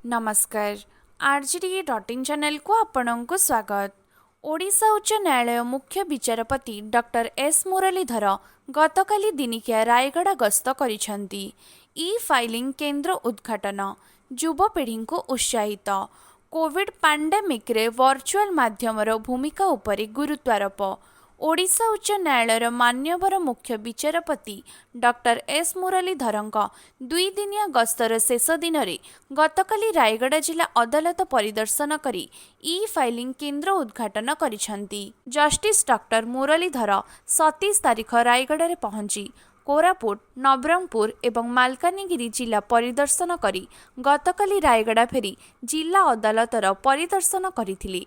नमस्कार RGD.in channel को आपणଙ୍କୁ स्वागत। ओडिशा उच्च न्यायालय मुख्य विचारपति डॉक्टर एस मुरलीधर गतकाली दिनिकिया रायगड़ा गस्त करिसेंती। ई फाइलिंग केन्द्र उद्घाटन युवपीढ़ी को उत्साहित कोविड पैंडेमिक रे वर्चुअल माध्यमर भूमिका उपरे गुरुत्वारोप। ओडिशा उच्च न्यायालयर मान्यवर मुख्य विचारपति डॉक्टर एस मुरलीधरଙ୍କ 2 दिनिया गस्तर शेष दिन में गतकाली रायगड़ा जिला अदालत परिदर्शन करी ई फाइलिंग केन्द्र उद्घाटन करिसेंती। जस्टिस डॉक्टर मुरलीधर 27 तारिख रायगड़ा रे पहुंची कोरापुट नवरंगपुर एवं मालकानगिरी जिला परिदर्शन करी गतकाली रायगड़ा फेरी जिला अदालतर परिदर्शन करिथिले।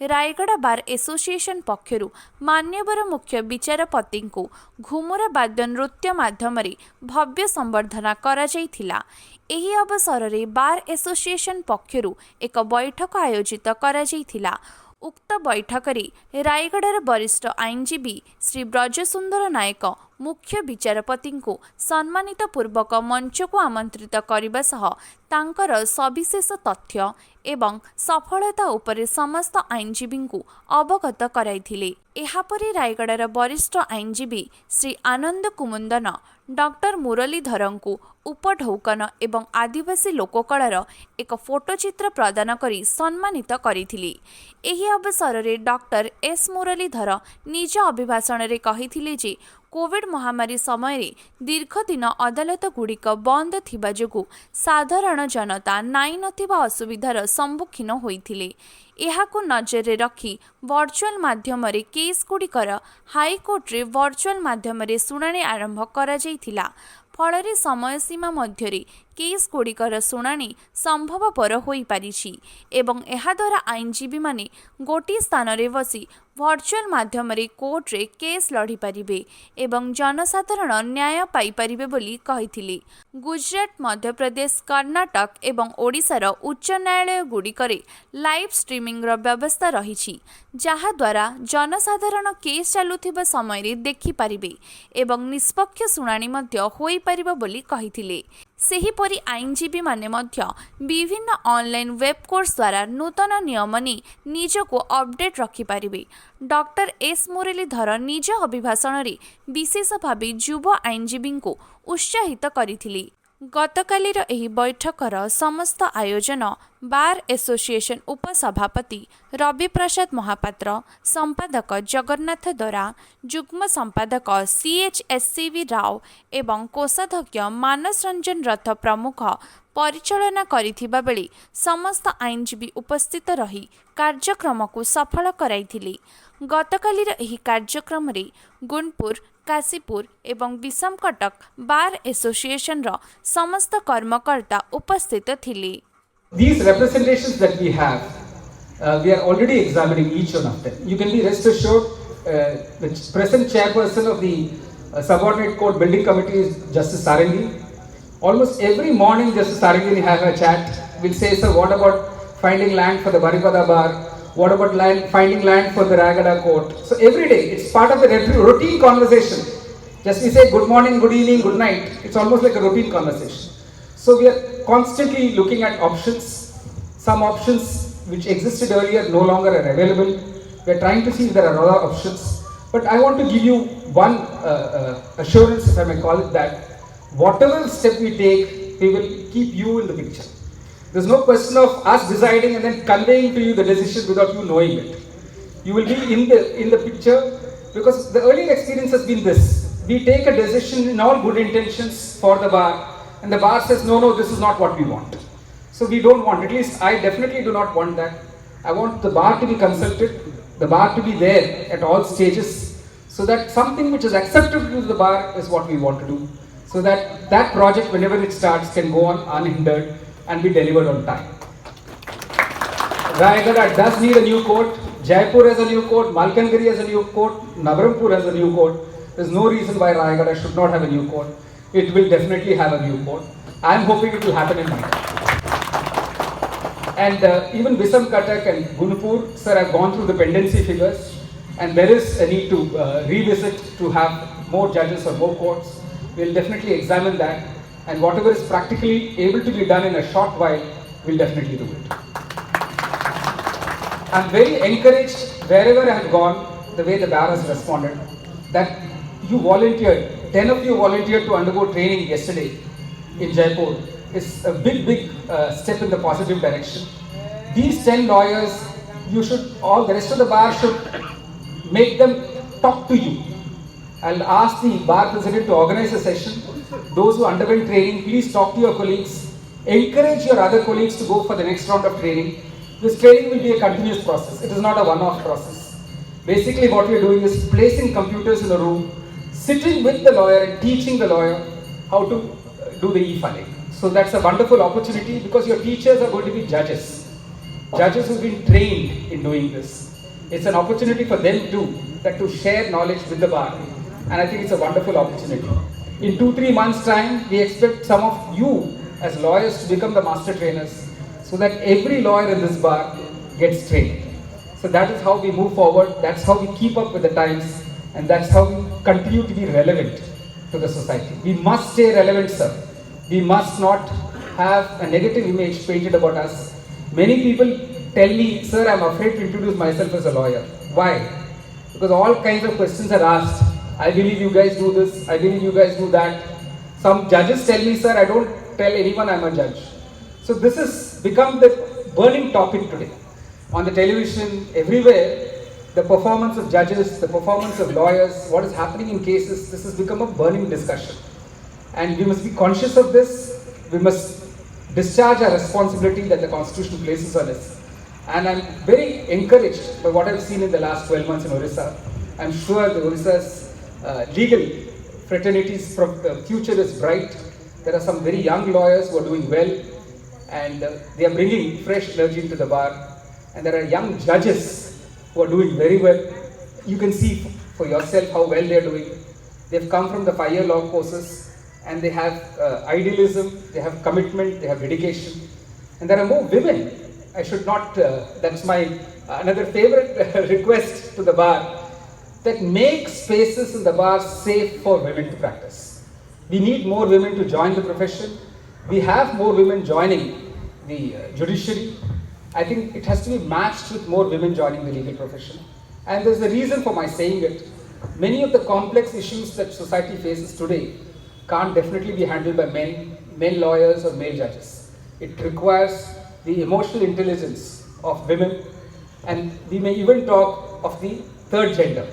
रायगड़ा बार एसोसिएशन पक्षरु मान्यवर मुख्य विचारपति को घुमुरा वाद्य नृत्य माध्यम भव्य संबर्धना करा जायथिला। एही अवसर में बार एसोसिएशन पक्षरु एक बैठक आयोजित करा जायथिला। उक्त बैठक में रायगड़ार वरिष्ठ आईनजीवी श्री ब्रजसुंदर नायक मुख्य विचारपति को सम्मानित पूर्वक मंच को आमंत्रित करने सह तांकर सविशेष तथ्य एवं सफलता उपरे समस्त आईनजीवी को अवगत कराइथिले। एहापरि रायगड़ार वरिष्ठ आईनजीवी श्री आनंद कुमुंदन डॉक्टर मुरलीधर को उपढौकन एवं आदिवासी लोककलार एक फोटोचित्र प्रदान करी सम्मानित करिथिले। एही अवसर में डॉक्टर एस मुरलीधर निज अभिभाषण में कहिथिले जे कोविड महामारी समय दीर्घ दिन अदालत गुड़िक बंद थिबा जोगु साधारण जनता नाई नथिबा असुविधार सम्मुखीन होइथिले। एहाकु नजर रखी वर्चुअल माध्यम केस गुड़िकर हाईकोर्ट रे वर्चुअल माध्यम शुणाणी आरंभ करा जायथिला। फल समय सीमा मध्य केस गुड़िकर शुणाणी संभवपर हो पारिछि एवं एहाद्वारा आईनजीवी माने गोटे स्थान रे बसी वर्चुअल माध्यम कोर्ट रे केस लड़ी पारिबे एवं जनसाधारण न्याय पाई पारिबे बोली कहिथिले। गुजरात मध्य प्रदेश कर्नाटक एवं ओडिशार उच्च न्यायालय गुड़िकरे लाइव स्ट्रीमिंग रो व्यवस्था रहिछि जहा द्वारा जनसाधारण केस चालुथिबा समय रे देखि पारिबे एवं निष्पक्ष शुणाणी मध्य होई पारिबो बोली कहिथिले। सेहीपरि आईनजीवी माने मध्य विभिन्न ऑनलाइन वेब कोर्स द्वारा नूतन नियम नहीं निजको अपडेट रखिपारे। डॉक्टर एस मुरलीधर निज अभिभाषण में विशेष भाव युव आईनजीवी को उत्साहित करथिले। गतकालीर एही बैठकर समस्त आयोजन बार एसोसिएशन उपसभापति रवि प्रसाद महापात्र, संपादक जगन्नाथ दोरा, जुग्म संपादक CHSCV राव एवं कोषाध्यक्ष मानस रंजन रथ प्रमुख परिचालना करिथिबा बेले समस्त आईनजीवी उपस्थित रही कार्यक्रम को सफल कराइथिले। गतकालीर एही कार्यक्रम रे गुणपुर, काशीपुर एवं विषमकटक बार एसोसिएशन रो समस्त कर्मकर्ता उपस्थित थिले। These representations that we have, we are already examining each one of them. You can be rest assured, the present chairperson of the subordinate court building committee is Justice Sarangi. Almost every morning, Justice Sarangi will have a chat. We'll say, sir, what about finding land for the Baripada bar? What about finding land for the Rayagada court? So every day, it's part of the routine conversation. Just we say good morning, good evening, good night. It's almost like a routine conversation. So we are constantly looking at options. Some options which existed earlier no longer are available. We are trying to see if there are other options. But I want to give you one assurance, if I may call it that. Whatever step we take, we will keep you in the picture. There's no question of us deciding and then conveying to you the decision without you knowing it. You will be in the picture because the earlier experience has been this. We take a decision in all good intentions for the bar and the bar says, no, this is not what we want. So we don't want, at least I definitely do not want that. I want the bar to be consulted, the bar to be there at all stages so that something which is acceptable to the bar is what we want to do. So that that project, whenever it starts, can go on unhindered and be delivered on time. Rayagada does need a new court. Jaipur has a new court. Malkangiri has a new court. Navarampur has a new court. There's no reason why Rayagada should not have a new court. It will definitely have a new court. I'm hoping it will happen in my time. And even Visam Katak and Gunpur, sir, have gone through the pendency figures, and there is a need to revisit to have more judges or more courts. We'll definitely examine that, and whatever is practically able to be done in a short while will definitely do it. I'm very encouraged wherever I have gone, the way the bar has responded, that you volunteered, 10 of you volunteered to undergo training yesterday in Jaipur. Is a big step in the positive direction. These 10 lawyers, you should, all the rest of the bar should make them talk to you. I'll ask the bar president to organize a session. Those who underwent training, please talk to your colleagues. Encourage your other colleagues to go for the next round of training. This training will be a continuous process. It is not a one-off process. Basically what we are doing is placing computers in a room, sitting with the lawyer and teaching the lawyer how to do the e-filing. So that's a wonderful opportunity because your teachers are going to be judges. Judges who've been trained in doing this. It's an opportunity for them too, that to share knowledge with the bar. And I think it's a wonderful opportunity. In 2-3 months time, we expect some of you as lawyers to become the master trainers so that every lawyer in this bar gets trained. So that is how we move forward. That's how we keep up with the times. And that's how we continue to be relevant to the society. We must stay relevant, sir. We must not have a negative image painted about us. Many people tell me, sir, I'm afraid to introduce myself as a lawyer. Why? Because all kinds of questions are asked. I believe you guys do this, I believe you guys do that. Some judges tell me, sir, I don't tell anyone I'm a judge. So this has become the burning topic today. On the television, everywhere, the performance of judges, the performance of lawyers, what is happening in cases, this has become a burning discussion. And we must be conscious of this. We must discharge our responsibility that the Constitution places on us. And I'm very encouraged by what I've seen in the last 12 months in Orissa. I'm sure the Orissa's legal fraternity's future is bright. There are some very young lawyers who are doing well, and they are bringing fresh energy into the bar. And there are young judges who are doing very well. You can see for yourself how well they are doing. They've come from the 5-year law courses. And they have idealism, they have commitment, they have dedication. And there are more women. I should not, that's my another favorite request to the bar, that make spaces in the bar safe for women to practice. We need more women to join the profession. We have more women joining the judiciary. I think it has to be matched with more women joining the legal profession. And there's a reason for my saying it. Many of the complex issues that society faces today can't definitely be handled by male lawyers or male judges. It requires the emotional intelligence of women, and we may even talk of the third gender.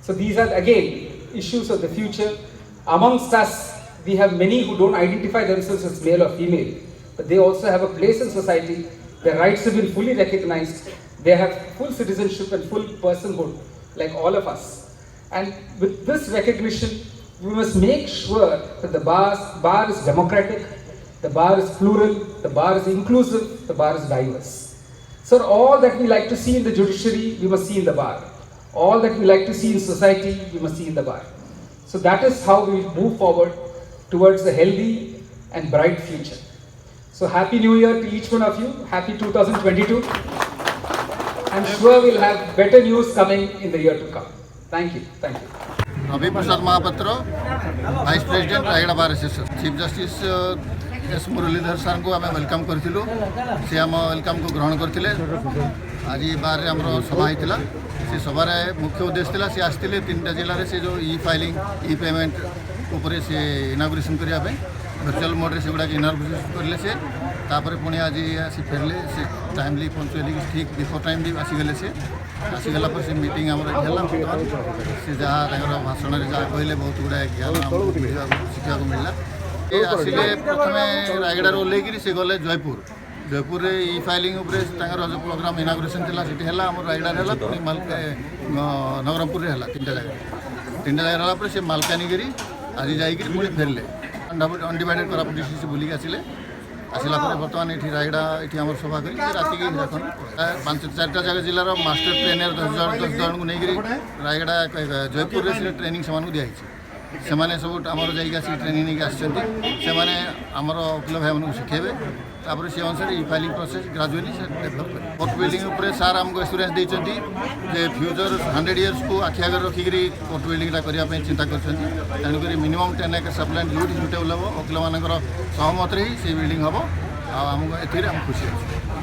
So these are again issues of the future. Amongst us, we have many who don't identify themselves as male or female, but they also have a place in society. Their rights have been fully recognized. They have full citizenship and full personhood like all of us. And with this recognition, we must make sure that the bar is democratic, the bar is plural, the bar is inclusive, the bar is diverse. So all that we like to see in the judiciary, we must see in the bar. All that we like to see in society, we must see in the bar. So that is how we move forward towards a healthy and bright future. So Happy New Year to each one of you. Happy 2022. I'm sure we'll have better news coming in the year to come. Thank you. Thank you. Ravi Prasad Mahapatra vice president Rayagada bar association chief justice S Muralidhar sir को warm welcome करूँ सी आम welcome को ग्रहण करते आज बार आम सभा होता से सबार मुख्य उद्देश्य था सी आसते 3टा जिले से जो ई फाइलिंग ई पेमेंट उपर से इनागुरेसन करने भर्चुआल मोड्रे से गुड़ा इनागुरेसन करें से तापर पुणी आज आसी फेरले से टाइमली पंचुअली ठीक बिफोर टाइम भी आसीगले से आसीगला पर से मीटिंग आम से जहाँ भाषण में जहाँ कहले बहुत गुड़ा ज्ञान शिखा मिलला ये आसिले प्रथम रायगड़ ओल्लैक से गले जयपुर जयपुर ई फाइलिंग जो प्रोग्राम इनागुरेसन थी आम रायगड़ है पुणी नवरंगपुर है 3टा जगह से मालकानगिरी आज जाकि पुणी फेरले अनडिवाइडेड कोरापुट डिस्ट्रिक्ट से बुलिक आसिले आसला बर्तमान ये रायगड़ा ये आम सभा कर राति 4टा जगह जिलार मास्टर ट्रेनर 10 जन को लेकर रायगड़ा जयपुर से ट्रेनिंग से दिखाई से सब आमर जाकि ट्रेनिंग नहीं आसने आमर वकिल भाई मानक शिखेबे तापर से अनुसार ई फाइलिंग प्रोसेस ग्राजुअली से डेभलप करें कोर्ट बिल्डिंग उपर सार आमको एश्योरेंस देते जे फ्यूचर 100 इयर्स को आखि आगे रखिकी कोर्ट बिल्डिंगटा करने चिंता कर मिनिमम 10 acres सप्लाइंट यूट सुटेबल हम वकिल मान सहमत ही से बिल्डिंग हम आमको एथिरे हम खुशी अच्छे।